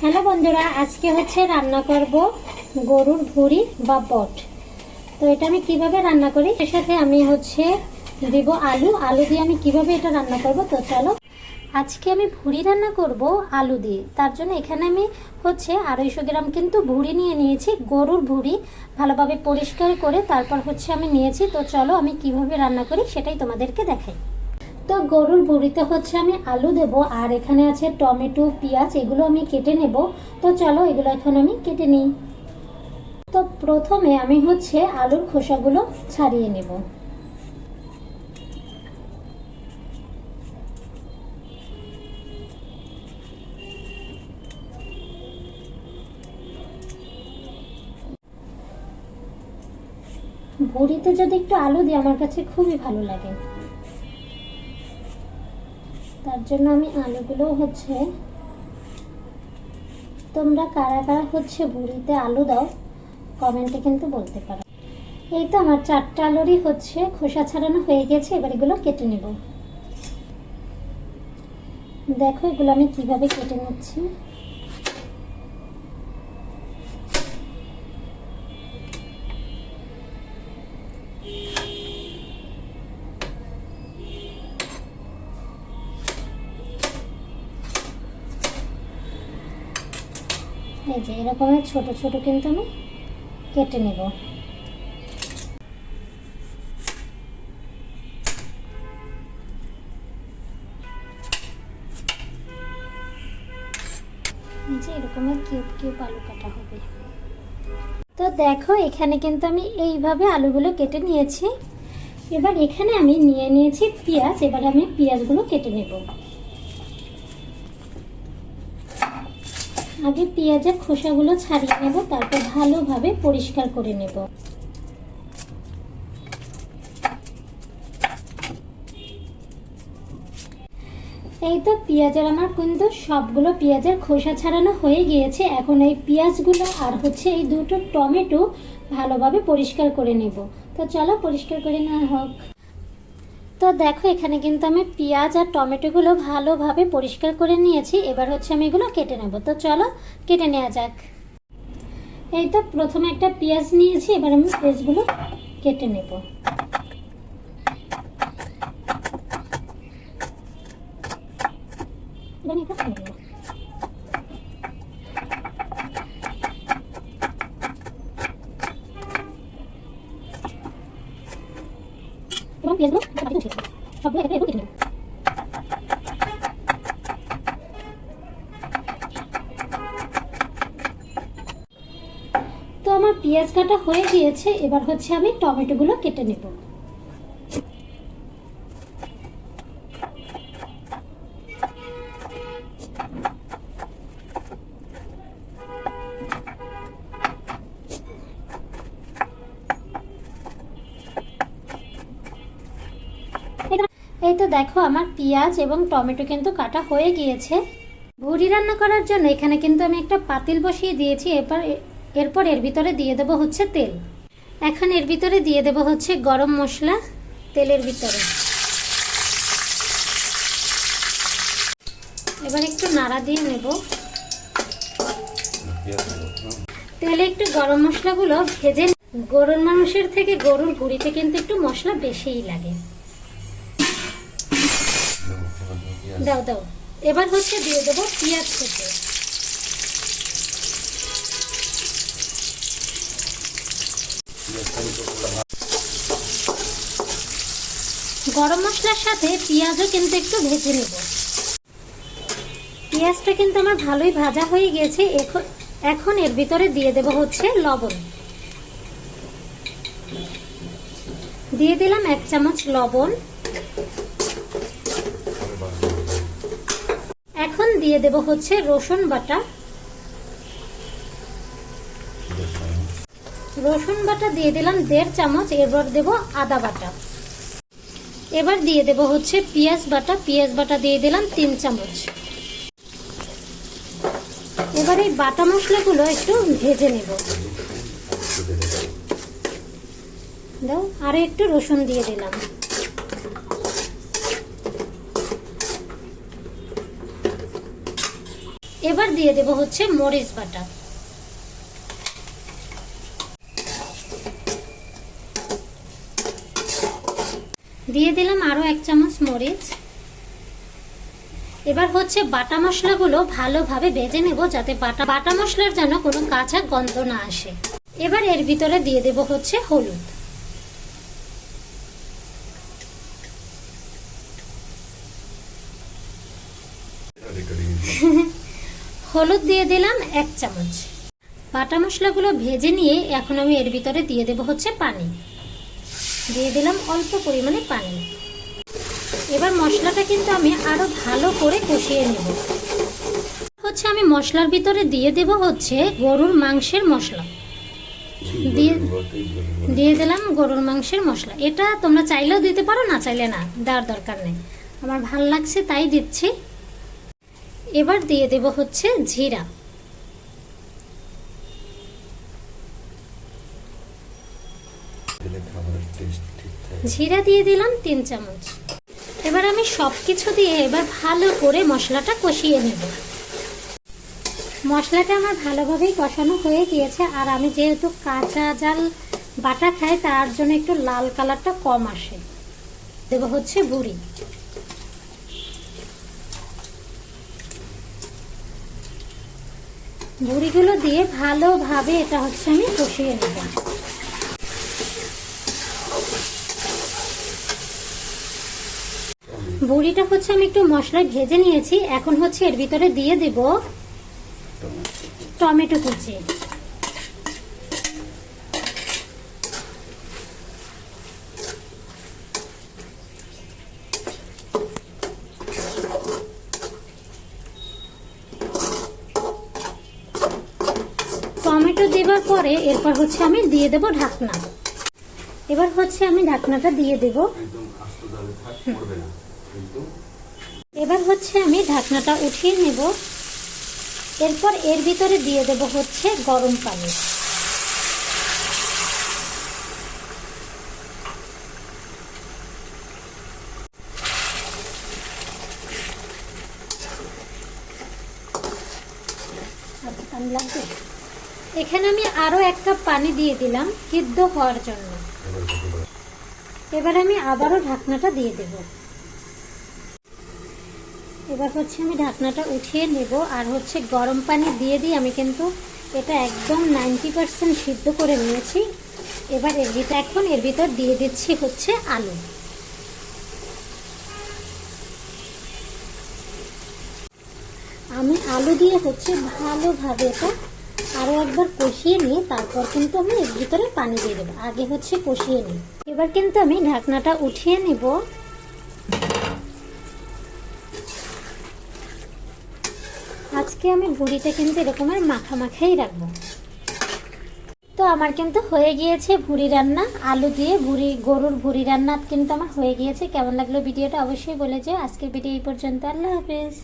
Hello বন্ধুরা, আজকে হচ্ছে রান্না করব গরুর ভুঁড়ি বা বট। তো এটা আমি কিভাবে রান্না করি, এর সাথে আমি হচ্ছে দিব আলু দিয়ে আমি কিভাবে এটা রান্না করব। তো চলো, আজকে আমি ভুঁড়ি রান্না করব আলু দিয়ে। তার জন্য এখানে আমি হচ্ছে 250 গ্রাম কিন্তু ভুঁড়ি নিয়ে নিয়েছি, গরুর ভুঁড়ি ভালোভাবে পরিষ্কার করে তারপর হচ্ছে আমি নিয়েছি। তো চলো আমি কিভাবে রান্না করি সেটাই তোমাদেরকে দেখাই। তো গরুর ভুঁড়িতে হচ্ছে আমি আলু দেব, আর এখানে আছে টমেটো, পেঁয়াজ, এগুলো আমি কেটে নেব। তো চলো এগুলো এখন আমি কেটে নিই। তো প্রথমে আমি হচ্ছে আলুর খোসাগুলো ছাড়িয়ে নেব। ভুঁড়িতে যদি একটু আলু দিই আমার কাছে খুবই ভালো লাগে, তার জন্য আমি আলুগুলো হচ্ছে, তোমরা কারা কারা হচ্ছে ভুঁড়িতে আলু দাও কমেন্টে কিন্তু বলতে পারো। এই তো আমার 4টা আলুরই হচ্ছে খোসা ছাড়ানো হয়ে গেছে, এবার এগুলো কেটে নেব। দেখো এগুলো আমি কিভাবে কেটে নিচ্ছি। এই যে এরকমের ছোট ছোট কিন্তু আমি কেটে নেব। যে এরকমের কিউব কিউব আলু কাটা হবে। তো দেখো এখানে কিন্তু আমি এইভাবে আলুগুলো কেটে নিয়েছি। এবার এখানে আমি নিয়ে নিয়েছি পেঁয়াজ, এবার আমি পেঁয়াজগুলো কেটে নেব। আগে পেঁয়াজের খোসাগুলো ছাড়িয়ে নেব, তারপর ভালোভাবে পরিষ্কার করে নেব। এই তো পেঁয়াজের আমার কিন্তু সবগুলো পেঁয়াজের খোসা ছাড়ানো হয়ে গিয়েছে। এখন এই পেঁয়াজগুলো আর হচ্ছে এই দুটো টমেটো ভালোভাবে পরিষ্কার করে নেব। তো চলো পরিষ্কার করে নেওয়া হোক। তো দেখো এখানে কিন্তু আমি পেঁয়াজ আর টমেটোগুলো ভালোভাবে পরিষ্কার করে নিয়েছি। এবার হচ্ছে আমি এগুলো কেটে নেব। তো চলো কেটে নেওয়া যাক। এই তো প্রথমে একটা পেঁয়াজ নিয়েছি, এবার আমি পেঁয়াজগুলো কেটে নেব। তো আমার পেঁয়াজ কাটা হয়ে গিয়েছে, এবার হচ্ছে আমি টমেটোগুলো কেটে নেব। এই তো দেখো আমার পেঁয়াজ এবং টমেটো কিন্তু কাটা হয়ে গিয়েছে। ভুঁড়ি রান্না করার জন্য এখানে কিন্তু আমি একটা পাতিল বসিয়ে দিয়েছি। এরপর এর ভিতরে দিয়ে দেবো হচ্ছে তেল। এখন এর ভিতরে দিয়ে দেবো হচ্ছে গরম মশলা তেলের ভিতরে। এবার একটু নাড়া দিয়ে নেব। তেলে একটু গরম মশলাগুলো ভেজে, গরুর মাংসের থেকে গরুর ভুঁড়িতে কিন্তু একটু মশলা বেশিই লাগে। দাও দাও। এবার হচ্ছে দিয়ে দেবো পেঁয়াজ কুচি। গরম মশলার সাথে পেঁয়াজও কিন্তু একটু ভেজে নেব। পেঁয়াজটা কিন্তু আমার ভালোই ভাজা হয়ে গেছে। এখন এর ভিতরে দিয়ে দেব হচ্ছে লবণ। দিয়ে দিলাম 1 চামচ লবণ। এখন দিয়ে দেব হচ্ছে রসুন বাটা। রসুন বাটা দিয়ে দিলাম 1.5 চামচ। এবার দেব আদা বাটা। এবার দিয়ে দেব হচ্ছে পেঁয়াজ বাটা। পেঁয়াজ বাটা দিয়ে দিলাম 3 চামচ। এবার এই বাটা মশলাগুলো একটু ভেজে নেব। দাও, আর একটু রসুন দিয়ে দিলাম। এবার দিয়ে দেব হচ্ছে মরিচ বাটা, দিয়ে দিলাম আরো 1 চামচ মরিচ। এবার হচ্ছে বাটা মশলাগুলো ভালোভাবে ভেজে নেব, যাতে বাটা মশলার যেন কোনো কাঁচা গন্ধ না আসে। এবার এর ভিতরে দিয়ে দেব হচ্ছে হলুদ, হলুদ দিয়ে দিলাম 1 চামচ। বাটা মশলাগুলো ভেজে নিয়ে এখন আমি এর ভিতরে দিয়ে দেব হচ্ছে পানি, দিয়ে দিলাম অল্প পরিমাণে পানি। এবার মশলাটা কিন্তু আমি আরো ভালো করে কষিয়ে নেব। হচ্ছে আমি মশলার ভিতরে দিয়ে দেব হচ্ছে গরুর মাংসের মশলা, দিয়ে দিলাম গরুর মাংসের মশলা। এটা তোমরা চাইলেও দিতে পারো, না চাইলে না, দেওয়ার দরকার নেই, আমার ভাল লাগছে তাই দিচ্ছি। এবার দিয়ে দেব হচ্ছে জিরা, জিরা দিয়ে দিলাম 3 চামচ। এবার আমি সবকিছু দিয়ে এবার ভালো করে মশলাটা কষিয়ে নেব। মশলাটা আমার ভালোভাবেই কষানো হয়ে গিয়েছে, আর আমি যেহেতু কাঁচা জাল বাটা খাই তার জন্য একটু লাল কালারটা কম আসে। দেব হচ্ছে বুড়ি, বুড়িগুলো দিয়ে ভালোভাবে এটা হচ্ছে আমি কষিয়ে নেব। বুড়িটা হচ্ছে আমি একটু মশলায় ভেজে নিয়েছি। এখন হচ্ছে এর ভিতরে দিয়ে দেব টমেটো কুচি, টমেটো দেওয়ার পরে এরপর হচ্ছে আমি দিয়ে দেব ঢাকনা। এবার হচ্ছে আমি ঢাকনাটা দিয়ে দেব। এবার হচ্ছে আমি ঢাকনাটা উঠিয়ে নেব। এরপর এর ভিতরে দিয়ে দেব হচ্ছে গরম পানি, এখানে আমি আরো 1 কাপ পানি দিয়ে দিলাম সিদ্ধ হওয়ার জন্য। এবার আমি আবারও ঢাকনাটা দিয়ে দেব। এবার হচ্ছে আমি ঢাকনাটা উঠিয়ে নেব, আর হচ্ছে গরম পানি দিয়ে দিয়ে আমি কিন্তু এটা একদম 90% সিদ্ধ করে নিয়েছি। এবার এর ভিতর দিয়ে দিচ্ছি হচ্ছে আলু। আমি আলু দিয়ে হচ্ছে ভালোভাবে এটা আরো একবার কষিয়ে নিয়ে তারপর কিন্তু আমি এর ভিতরে পানি দিয়ে দেবো। আগে হচ্ছে কষিয়ে নিই। এবার কিন্তু আমি ঢাকনাটা উঠিয়ে নেব। আজকে আমি ভুড়িটা কিন্তু এরকমের মাখা মাখাই রাখবো। তো আমার কিন্তু হয়ে গিয়েছে ভুড়ি রান্না, আলু দিয়ে গরুর ভুড়ি রান্না কিন্তু আমার হয়ে গিয়েছে। কেমন লাগলো ভিডিওটা অবশ্যই বলে যেও। আজকের ভিডিও এই পর্যন্ত। আল্লাহ হাফেজ।